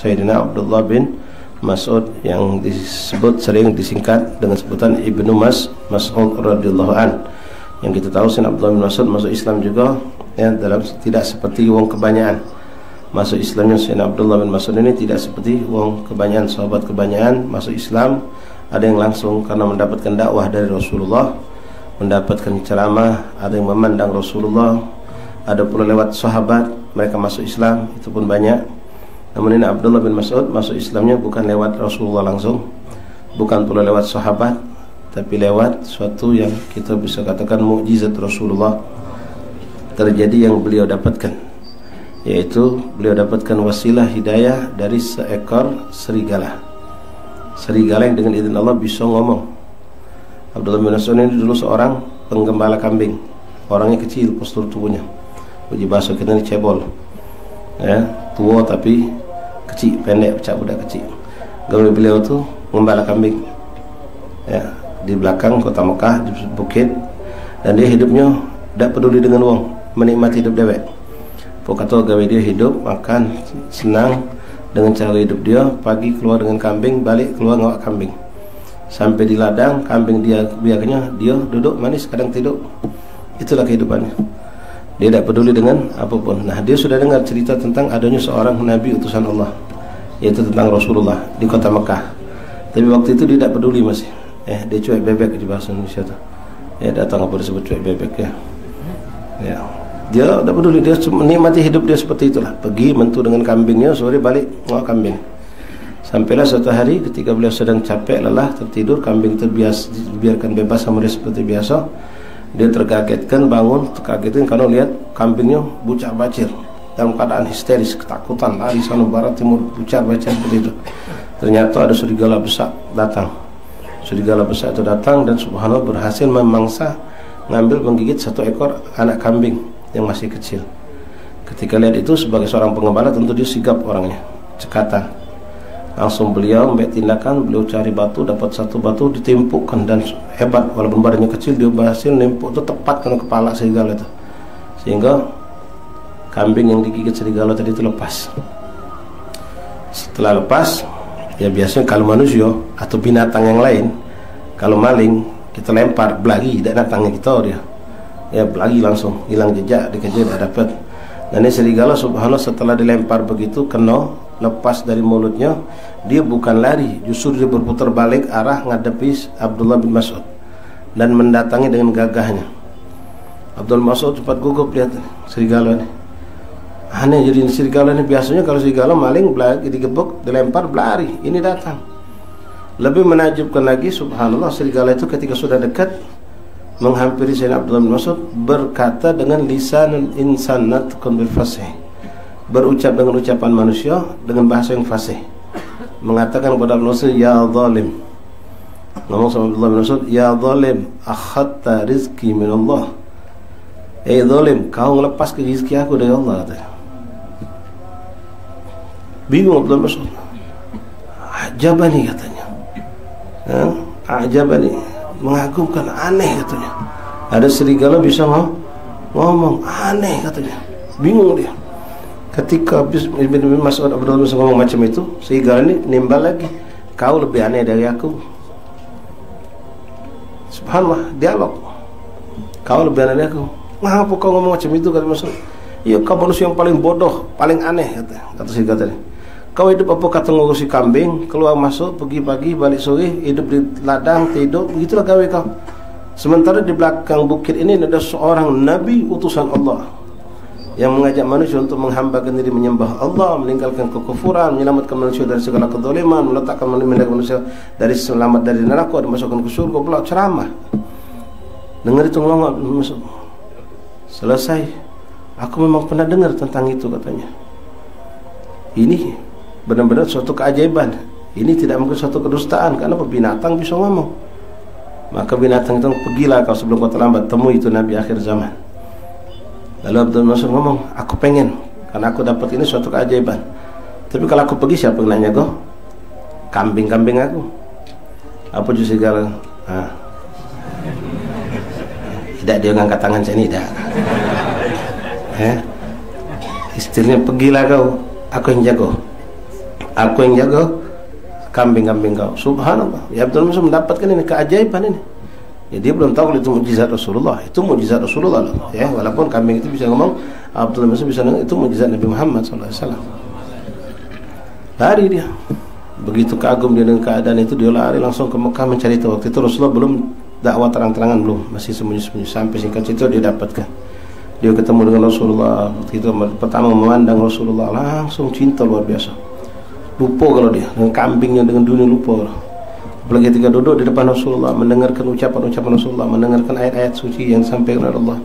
Sayyidina Abdullah bin Mas'ud yang disebut sering disingkat dengan sebutan Ibnu Mas'ud radhiyallahu an. Yang kita tahu Sayyidina Abdullah bin Mas'ud masuk Islam juga ya, dalam tidak seperti wong kebanyakan. Masuk Islamnya Sayyidina Abdullah bin Mas'ud ini tidak seperti wong kebanyakan, sahabat kebanyakan masuk Islam. Ada yang langsung karena mendapatkan dakwah dari Rasulullah, mendapatkan ceramah, ada yang memandang Rasulullah, ada pula lewat sahabat mereka masuk Islam, itu pun banyak. Namun ini Abdullah bin Mas'ud masuk Islamnya bukan lewat Rasulullah langsung, bukan pula lewat sahabat, tapi lewat suatu yang kita bisa katakan mukjizat Rasulullah terjadi yang beliau dapatkan, yaitu beliau dapatkan wasilah hidayah dari seekor serigala. Serigala yang dengan izin Allah bisa ngomong. Abdullah bin Mas'ud ini dulu seorang penggembala kambing. Orangnya kecil, postur tubuhnya, uji bahasa kita ini cebol ya, tua tapi kecil, pendek, pecah budak kecil. Gawe beliau tu menggembala kambing ya, di belakang kota Mekah, di bukit. Dan dia hidupnya tidak peduli dengan wong, menikmati hidup dewek. Pokoknya gawe dia hidup, makan, senang dengan cara hidup dia. Pagi keluar dengan kambing, balik keluar ngawak kambing. Sampai di ladang, kambing dia biarnya dia duduk manis, kadang tidur. Itulah kehidupannya. Dia tidak peduli dengan apapun. Nah, dia sudah dengar cerita tentang adanya seorang nabi utusan Allah, yaitu tentang Rasulullah di kota Mekah. Tapi waktu itu dia tidak peduli masih. Dia cuek bebek di bahasa Indonesia tu. Datang apa disebut cuek bebek ya. Ya. Dia tidak peduli, dia menikmati hidup dia seperti itulah. Pergi mentu dengan kambingnya, sore balik ngawak kambing. Sampailah suatu hari ketika beliau sedang capek, lelah, tertidur, kambing terbiasa dibiarkan bebas sama dia seperti biasa. Dia terkagetkan, bangun, terkagetkan karena lihat kambingnya bucar bacir dalam keadaan histeris, ketakutan, lari sana barat timur, bucar bacir seperti itu. Ternyata ada serigala besar datang. Serigala besar itu datang dan subhanallah berhasil memangsa, menggigit satu ekor anak kambing yang masih kecil. Ketika lihat itu, sebagai seorang pengembala tentu dia sigap orangnya, cekatan. Langsung beliau ambil tindakan, beliau cari batu, dapat satu batu, ditimpukkan, dan hebat, walaupun badannya kecil dia berhasil nimpuk itu tepat kena kepala serigala itu, sehingga kambing yang digigit serigala tadi itu lepas. Setelah lepas, ya biasanya kalau manusia atau binatang yang lain, kalau maling kita lempar belagi, tidak datangnya kita dia, ya belagi langsung hilang jejak, dikejar tidak dapat. Dan ini serigala subhanallah setelah dilempar begitu, kena lepas dari mulutnya, dia bukan lari, justru dia berputar balik arah ngadepi Abdullah bin Mas'ud dan mendatangi dengan gagahnya. Abdullah Mas'ud cepat gugup lihat serigala ini. Aneh, jadi serigala ini biasanya kalau serigala maling belagi digebuk, dilempar belari, ini datang. Lebih menakjubkan lagi subhanallah, serigala itu ketika sudah dekat menghampiri Sayyidina Abdullah bin Mas'ud berkata dengan lisanul insan natqun bil fasih, berucap dengan ucapan manusia dengan bahasa yang fasih, mengatakan kepada Abdullah bin Mas'ud, ya zalim, ngomong sama Abdullah bin Mas'ud, ya zalim akhadta rizki min Allah, zalim, kau melepas ke rizki aku dari Allah, katanya. Bingung Abdullah bin Mas'ud, ajabani katanya, ajabani, mengagumkan, aneh katanya, ada serigala bisa ngomong, aneh katanya. Bingung dia. Ketika Ibnu Mas'ud Abdullah bin Mas'ud ngomong macam itu, serigala ini nimbal lagi, kau lebih aneh dari aku. Subhanallah, dialog, kau lebih aneh dari aku. Ngapa kau ngomong macam itu, kata Mas'ud? Iya, kau manusia yang paling bodoh, paling aneh, kata serigala tadi. Kau hidup apa kata ngurusi kambing, keluar masuk, pergi pagi, balik sore, hidup di ladang, tidur, begitulah gawe kau. Sementara di belakang bukit ini ada seorang nabi utusan Allah yang mengajak manusia untuk menghambakan diri menyembah Allah, meninggalkan kekufuran, menyelamatkan manusia dari segala kezaliman, meletakkan manusia dari selamat dari neraka, dimasukkan ke surga, pula ceramah. Dengar itu ngelongok masuk. Selesai. Aku memang pernah dengar tentang itu, katanya. Ini benar-benar suatu keajaiban. Ini tidak mungkin suatu kedustaan, karena binatang bisa ngomong. Maka binatang itu, pergilah kau sebelum kau terlambat, temui itu Nabi akhir zaman. Lalu Abdul Mas'ud ngomong, aku pengen, karena aku dapat ini suatu keajaiban. Tapi kalau aku pergi, siapa yang nanya kau? Kambing-kambing aku. Apa justru segala? Tidak, dia ngangkat tangan saya ini, tidak. Istrinya, pergilah kau, aku yang jago. Aku yang jaga kambing-kambing kau. Subhanallah. Ya Abdullah bin Mas'ud mendapatkan ini keajaiban ini. Ya, dia belum tahu kalau itu mukjizat Rasulullah. Itu mukjizat Rasulullah loh. Ya, walaupun kambing itu bisa ngomong, Abdullah bin Mas'ud bisa ngomong itu mukjizat Nabi Muhammad SAW. Lari dia. Begitu kagum dia dengan keadaan itu, dia lari langsung ke Mekah mencari tahu. Waktu itu Rasulullah belum dakwah terang-terangan, belum, masih sembunyi-sembunyi. Sampai singkat cerita dia dapatkan. Dia ketemu dengan Rasulullah. Waktu itu pertama memandang Rasulullah, langsung cinta luar biasa. Lupa kalau dia dengan kambingnya, dengan dunia lupa. Apalagi ketika duduk di depan Rasulullah, mendengarkan ucapan-ucapan Rasulullah, mendengarkan ayat-ayat suci yang disampaikan oleh Allah,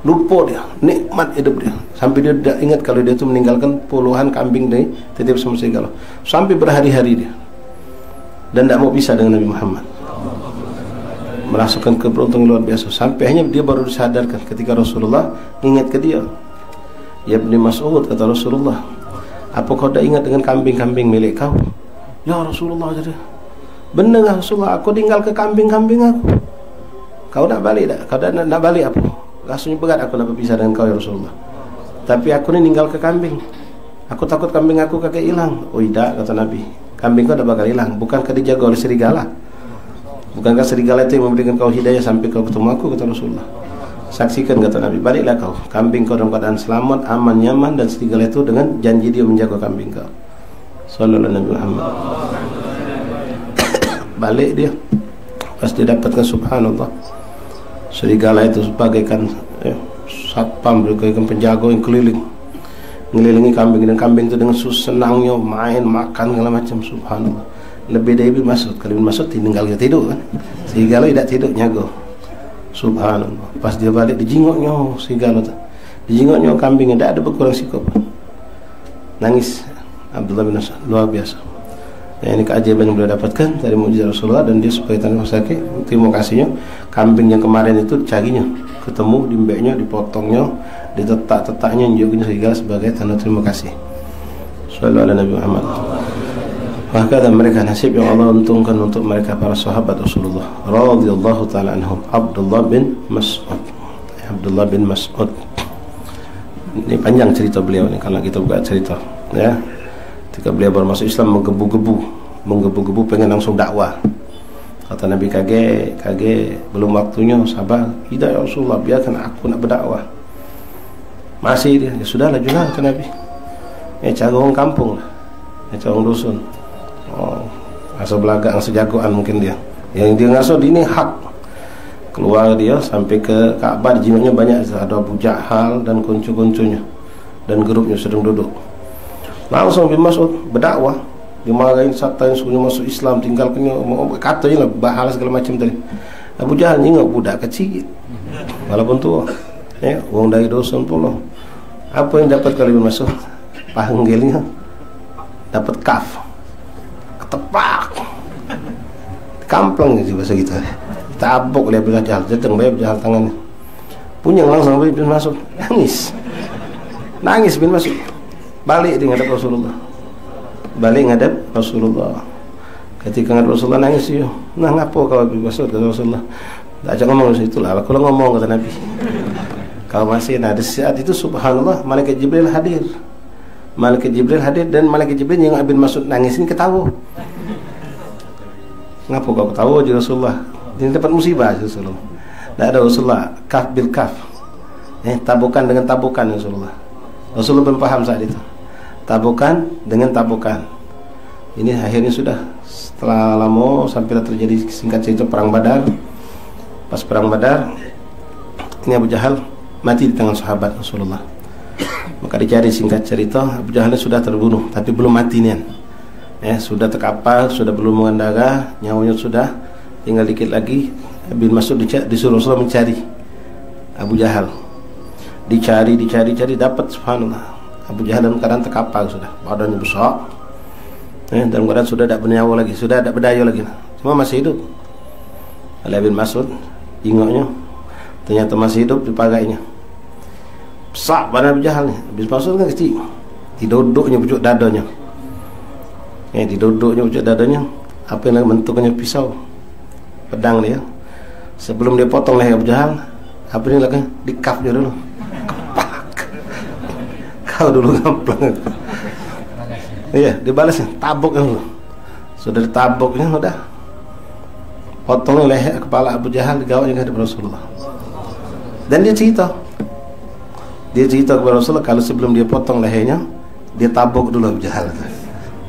lupa dia, nikmat hidup dia. Sampai dia tidak ingat kalau dia itu meninggalkan puluhan kambing dari titip sama segala. Sampai berhari-hari dia, dan tidak mau pisah dengan Nabi Muhammad. Merasukan keberuntungan luar biasa. Sampai hanya dia baru disadarkan ketika Rasulullah ingat ke dia. Ya Ibn Mas'ud, kata Rasulullah, apa kau dah ingat dengan kambing-kambing milik kau? Ya Rasulullah, jadi benar Rasulullah, aku tinggal ke kambing-kambing aku. Kau nak balik tak? Kau nak balik apa? Rasanya berat aku nak berpisah dengan kau ya Rasulullah. Tapi aku ni tinggal ke kambing. Aku takut kambing aku kakek hilang. Oh tidak, kata Nabi. Kambing kau dah bakal hilang. Bukankah dijaga oleh serigala? Bukankah serigala itu yang memberikan kau hidayah sampai kau bertemu aku, kata Rasulullah. Saksikan, kata Nabi, baliklah kau. Kambing kau dalam keadaan selamat, aman, nyaman, dan serigala itu dengan janji dia menjaga kambing kau. Sallallahu alaihi Muhammad. Balik dia. Pas dia dapatkan, subhanallah, serigala itu sebagaikan satpam, bagaikan penjaga yang keliling, mengelilingi kambing, dan kambing itu dengan senangnya main, makan, segala macam. Subhanallah. Lebih dari Ibn Mas'ud. Kalau Ibn Mas'ud tinggal dia tidur kan, serigala tidak tidur, nyago. Subhanallah. Pas dia balik, dijingoknya serigala tu, dijingoknya kambingnya, tidak ada berkurang sikap. Nangis Abdullah bin Mas'ud, luar biasa. Ini keajaiban yang beliau dapatkan dari mukjizat Rasulullah, dan dia sebagai tanda sakit terima kasihnya. Kambing yang kemarin itu carinya, ketemu, dimbeknya, dipotongnya, ditetak-tetaknya, juga serigala sebagai tanda terima kasih. Sallallahu alaihi Nabi Muhammad. Maka mereka nasib yang Allah untungkan untuk mereka para sahabat Rasulullah radhiyallahu taala anhum. Abdullah bin Mas'ud. Abdullah bin Mas'ud. Ini panjang cerita beliau ni kalau kita buka cerita, ya. Ketika beliau baru masuk Islam, menggebu-gebu pengen langsung dakwah. Kata Nabi, kaget, belum waktunya, sabar. Tidak ya Rasulullah, biarkan aku nak berdakwah. Masih dia, ya sudahlah, jual, kata Nabi. Cara orang kampung lah, cara orang dusun. Asal belagak, asal jagoan mungkin dia. Yang dia ngasuh ini hak. Keluar dia sampai ke Ka'bah, jinaknya banyak. Ada Abu Jahal dan kuncu-kuncunya, dan grupnya sedang duduk. Langsung bin Mas'ud berdakwah, dimarahin satan yang suruhnya masuk Islam, tinggalkannya, katanya lah bahala segala macam tadi. Abu Jahal nyingok budak kecil, walaupun tua, orang dari dosa pula. Apa yang dapat kalau bin Mas'ud? Panggilnya dapat kaf, ketepak, kamplang gitu bahasa kita. Tabok oleh Abu Jahal, jatuh Abu Jahal tangannya, punyang langsung bin Mas'ud, nangis bin Mas'ud. Balik dia ngadap Rasulullah. Ketika ngadap Rasulullah, nangis dia. Nah, ngapa kau Ibn Mas'ud, kata Rasulullah. Tak ajak ngomong di situ lah. Kalau ngomong, kata Nabi. Kalau masih, nah di saat itu subhanallah, Malaikat Jibril hadir. Dan Malaikat Jibril yang Ibn Mas'ud nangis ini ketawa. Ngapa kau ketawa je Rasulullah? Dia dapat musibah Rasulullah. Tak ada Rasulullah, kaf bil kaf. Tabukan dengan tabukan Rasulullah. Rasulullah belum paham saat itu. Tabukan dengan tabukan. Ini akhirnya sudah setelah lama sampai terjadi, singkat cerita, perang Badar. Pas perang Badar, ini Abu Jahal mati di tangan sahabat Rasulullah. Maka dicari, singkat cerita, Abu Jahal sudah terbunuh, tapi belum mati nih. Sudah terkapar, sudah belum mengendaga, nyawanya sudah tinggal dikit lagi. Bin Mas'ud disuruh Rasulullah mencari Abu Jahal. Dicari, dapat, subhanallah. Abu Jahal dalam keadaan terkapar sudah, badannya besar, dalam keadaan sudah tidak bernyawa lagi, sudah tidak berdaya lagi, cuma masih hidup. Ali bin Mas'ud jingoknya, ternyata masih hidup di pagainya. Besar badan Abu Jahal ni. Bin Mas'ud kan kecil, diduduknya pucuk dadanya, apa yang bentuknya pisau, pedang dia. Sebelum dia potong leher Abu Jahal, apa ini lagi? Dikaf dia dulu. Kau dulu ngamplang. Iya, dibalasnya tabuk dulu. Sudah ditabuknya udah. Potong leher kepala Abu Jahal, digawanya kepada Rasulullah. Dan dia cerita kepada Rasulullah kalau sebelum dia potong lehernya, dia tabuk dulu Abu Jahal.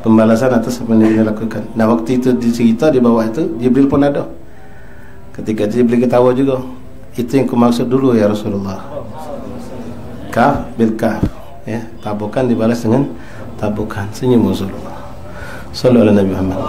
Pembalasan atas apa yang dia lakukan. Nah waktu itu dicerita di bawah itu Jibril pun ada. Ketika Jibril ketawa juga, itu yang kumaksud dulu ya Rasulullah. Kaf bil kaf, ya, tabukan dibalas dengan tabukan. Senyum Rasulullah sallallahu alaihi Nabi Muhammad.